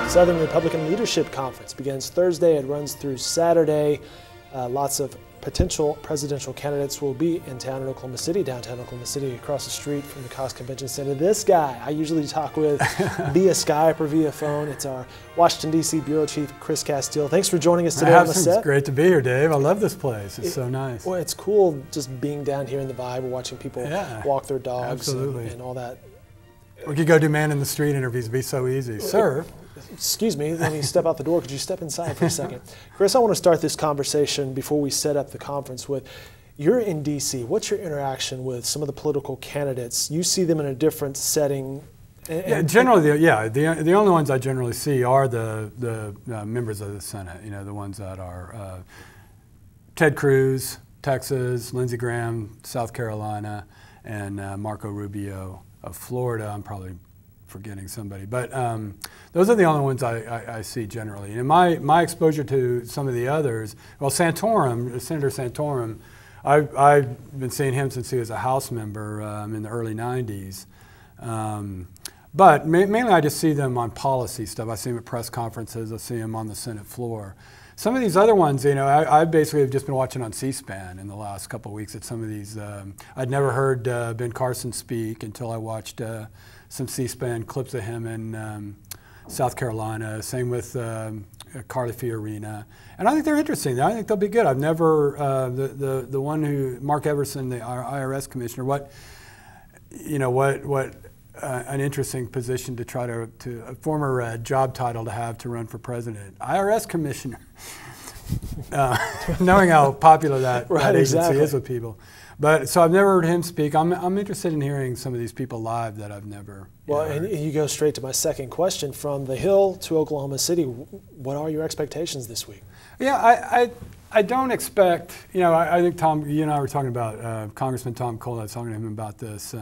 Southern Republican Leadership Conference begins Thursday. It runs through Saturday. Lots of potential presidential candidates will be in town in Oklahoma City, downtown Oklahoma City, across the street from the Cox Convention Center. This guy I usually talk with via Skype or via phone. It's our Washington, D.C. Bureau Chief, Chris Casteel. Thanks for joining us today on the set. It's great to be here, Dave. I love this place. It's so nice. Well, it's cool just being down here in the vibe, watching people walk their dogs and all that. We could go do man in the street interviews. It'd be so easy. Sir. Excuse me, let me step out the door. Could you step inside for a second? Chris, I want to start this conversation before we set up the conference with, you're in D.C. What's your interaction with some of the political candidates? You see them in a different setting. Generally, the only ones I generally see are the members of the Senate, the ones that are Ted Cruz, Texas, Lindsey Graham, South Carolina, and Marco Rubio of Florida. I'm probably forgetting somebody, but those are the only ones I see generally. And my exposure to some of the others, well, Santorum, Senator Santorum, I've been seeing him since he was a House member in the early 90s. But mainly I just see them on policy stuff. I see them at press conferences. I see them on the Senate floor. Some of these other ones, I basically have just been watching on C-SPAN in the last couple of weeks at some of these. I'd never heard Ben Carson speak until I watched some C-SPAN clips of him in South Carolina. Same with Carly Fiorina. And I think they're interesting. I think they'll be good. I've never, the one who, Mark Everson, the IRS commissioner, what an interesting position to try to a former job title to have to run for president. IRS commissioner. Knowing how popular that agency is with people. But so I've never heard him speak. I'm interested in hearing some of these people live that I've never. Well, and you go straight to my second question. From the Hill to Oklahoma City, what are your expectations this week? Yeah, I don't expect. I think Tom, you and I were talking about Congressman Tom Cole. I was talking to him about this.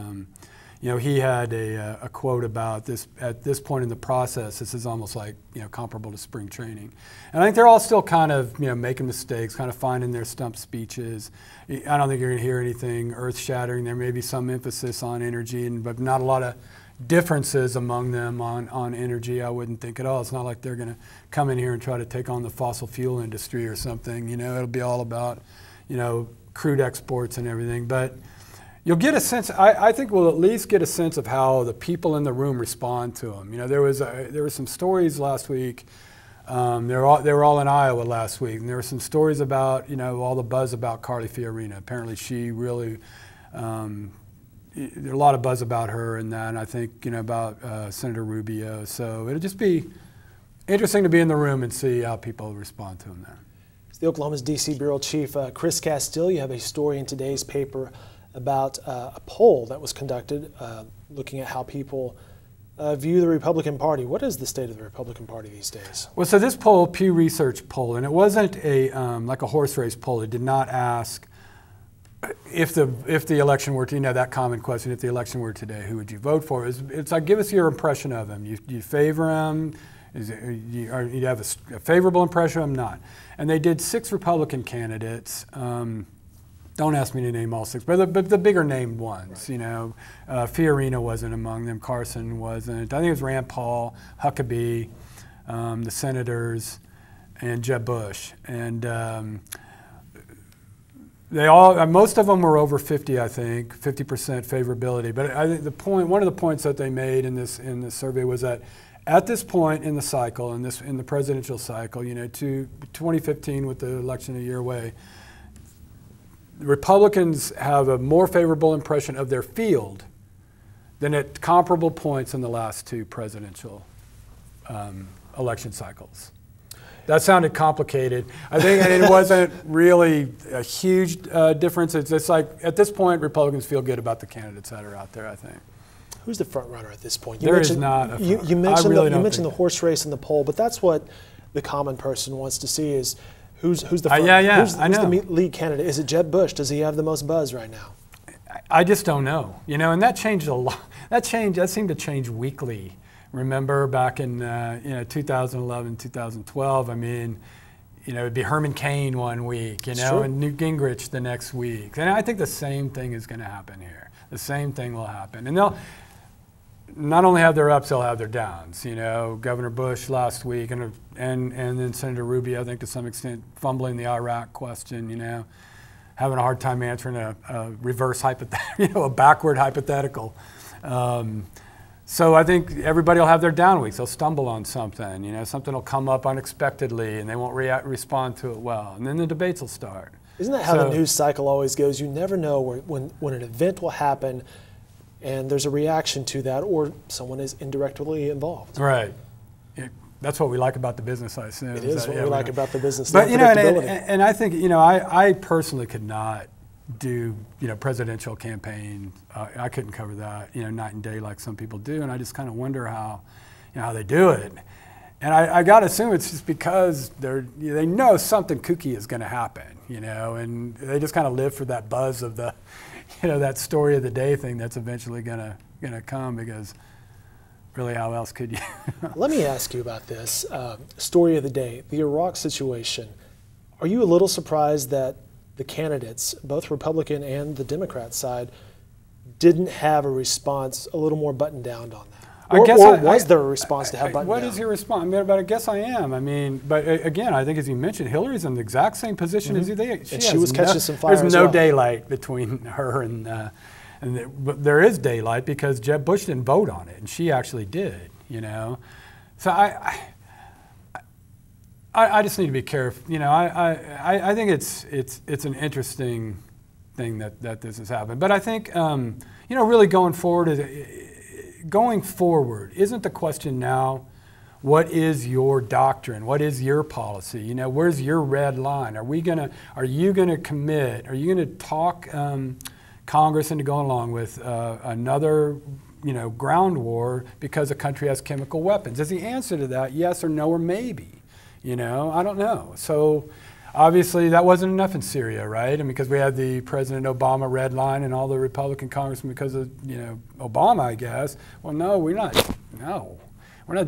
He had a quote about this, at this point in the process, this is almost like, comparable to spring training. And I think they're all still kind of, making mistakes, kind of finding their stump speeches. I don't think you're going to hear anything earth-shattering. There may be some emphasis on energy, but not a lot of differences among them on energy, I wouldn't think at all. It's not like they're going to come in here and try to take on the fossil fuel industry or something. It'll be all about, crude exports and everything. But you'll get a sense, I think we'll at least get a sense of how the people in the room respond to them. There were some stories last week. They were all in Iowa last week, and there were some stories about, all the buzz about Carly Fiorina. Apparently she really, there's a lot of buzz about her and that, and I think, about Senator Rubio. So it'll just be interesting to be in the room and see how people respond to him there. It's the Oklahoma's D.C. Bureau Chief, Chris Casteel. You have a story in today's paper about a poll that was conducted looking at how people view the Republican Party. What is the state of the Republican Party these days? Well, so this poll, Pew Research poll, and it wasn't like a horse race poll. It did not ask if the election were to, that common question, if the election were today, who would you vote for? It's like, give us your impression of him. You favor him? You have a favorable impression of him? Not. And they did 6 Republican candidates. Don't ask me to name all 6, but the bigger named ones, right. Fiorina wasn't among them, Carson wasn't. I think it was Rand Paul, Huckabee, the senators, and Jeb Bush. And most of them were over 50, I think, 50% favorability. But I think one of the points that they made in this survey was that at this point in the cycle, in the presidential cycle, to 2015 with the election a year away, Republicans have a more favorable impression of their field than at comparable points in the last 2 presidential election cycles. That sounded complicated. I think it wasn't really a huge difference. It's just like, at this point, Republicans feel good about the candidates that are out there, I think. Who's the front runner at this point? There is not a front runner. You mentioned the horse race in the poll, but that's what the common person wants to see is, who's the front, who's the lead candidate? Is it Jeb Bush? Does he have the most buzz right now? I just don't know. And that changed a lot. That seemed to change weekly. Remember back in 2011, 2012. I mean, it'd be Herman Cain one week, and Newt Gingrich the next week. And I think the same thing is going to happen here. The same thing will happen, and not only have their ups, they'll have their downs. You know, Governor Bush last week, and then Senator Rubio, I think to some extent, fumbling the Iraq question. You know, having a hard time answering a reverse hypothetical, a backward hypothetical. So I think everybody will have their down weeks. They'll stumble on something. You know, something will come up unexpectedly, and they won't respond to it well, and then the debates will start. Isn't that how the news cycle always goes? You never know when an event will happen, and there's a reaction to that, or someone is indirectly involved. Right. That's what we like about the business, I assume. It is what we like about the business. But you know, and I think, you know, I personally could not do, you know, presidential campaign. I couldn't cover that, you know, night and day like some people do, and I just kind of wonder how, you know, how they do it. And I got to assume it's just because they know something kooky is going to happen, you know, and they just kind of live for that buzz of the, you know, that story of the day thing that's eventually gonna come, because really, how else could you? Let me ask you about this story of the day, the Iraq situation. Are you a little surprised that the candidates, both Republican and the Democrat side, didn't have a response a little more buttoned down on that? Or was there a response to have buttoned down? What is your response? I mean, but I guess I am. I mean, but again, I think as you mentioned, Hillary's in the exact same position as they. She was catching some fire. There's no daylight between her and but there is daylight because Jeb Bush didn't vote on it, and she actually did. You know, so I just need to be careful. You know, I think it's an interesting thing that this has happened. But I think you know, really going forward isn't the question now, what is your doctrine? What is your policy? You know, where's your red line? Are you gonna commit? Are you gonna talk Congress into going along with another, you know, ground war because a country has chemical weapons? Is the answer to that yes or no or maybe? You know, I don't know. So obviously that wasn't enough in Syria, right? And because we had the President Obama red line and all the Republican congressmen because of, you know, Obama, I guess. Well, no, we're not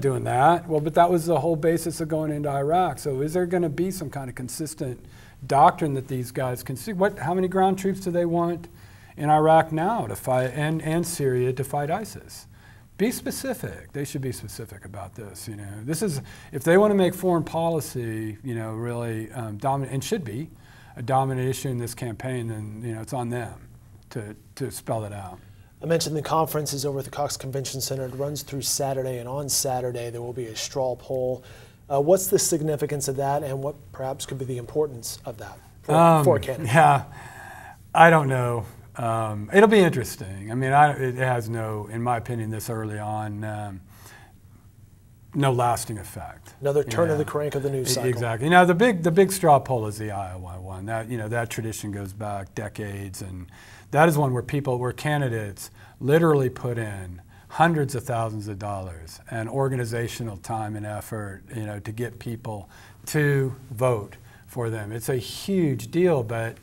doing that. Well, but that was the whole basis of going into Iraq. So is there going to be some kind of consistent doctrine that these guys can see? How many ground troops do they want in Iraq now to fight, and Syria to fight ISIS? Be specific. They should be specific about this. You know, this is, if they want to make foreign policy, you know, really dominant, and should be a dominant issue in this campaign, then, you know, it's on them to spell it out. I mentioned the conference is over at the Cox Convention Center. It runs through Saturday, and on Saturday there will be a straw poll. What's the significance of that, and what perhaps could be the importance of that for candidates? Yeah, I don't know. It'll be interesting. I mean, it has no, in my opinion, this early on, no lasting effect. Another turn of the crank of the news cycle. Exactly. You know, the big straw poll is the Iowa one. That, you know, that tradition goes back decades, and that is one where candidates literally put in hundreds of thousands of dollars and organizational time and effort, you know, to get people to vote for them. It's a huge deal, but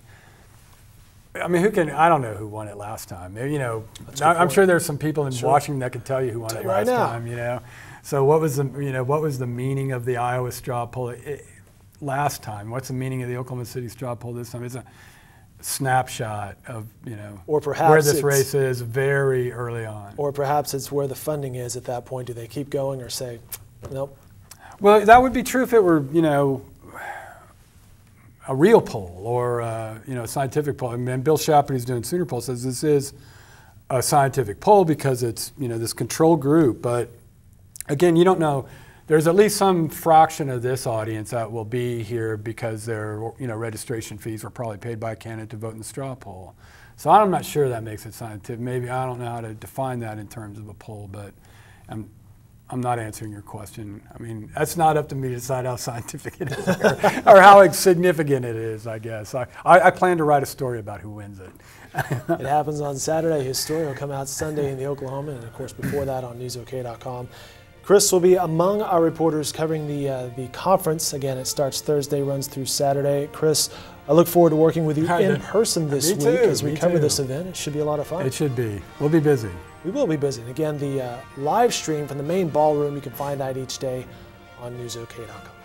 I mean, I don't know who won it last time. You know, I'm sure there's some people in Washington that can tell you who won it last time, you know. So what was the meaning of the Iowa straw poll last time? What's the meaning of the Oklahoma City straw poll this time? It's a snapshot of, you know, or perhaps where this race is very early on. Or perhaps it's where the funding is at that point. Do they keep going or say, nope? Well, that would be true if it were, you know, a real poll or you know, a scientific poll. I mean, Bill Shapard, who's doing Sooner Poll, says this is a scientific poll because it's, you know, this control group. But again, you don't know. There's at least some fraction of this audience that will be here because their, you know, registration fees were probably paid by a candidate to vote in the straw poll. So I'm not sure that makes it scientific. Maybe I don't know how to define that in terms of a poll, but I'm not answering your question. I mean, that's not up to me to decide how scientific it is or how significant it is, I guess. I plan to write a story about who wins it. It happens on Saturday. His story will come out Sunday in the Oklahoman, and of course before that on newsok.com. Chris will be among our reporters covering the conference. Again, it starts Thursday, runs through Saturday. Chris, I look forward to working with you in person this week as we cover this event. It should be a lot of fun. It should be. We'll be busy. We will be busy. And again, the live stream from the main ballroom, you can find that each day on newsok.com.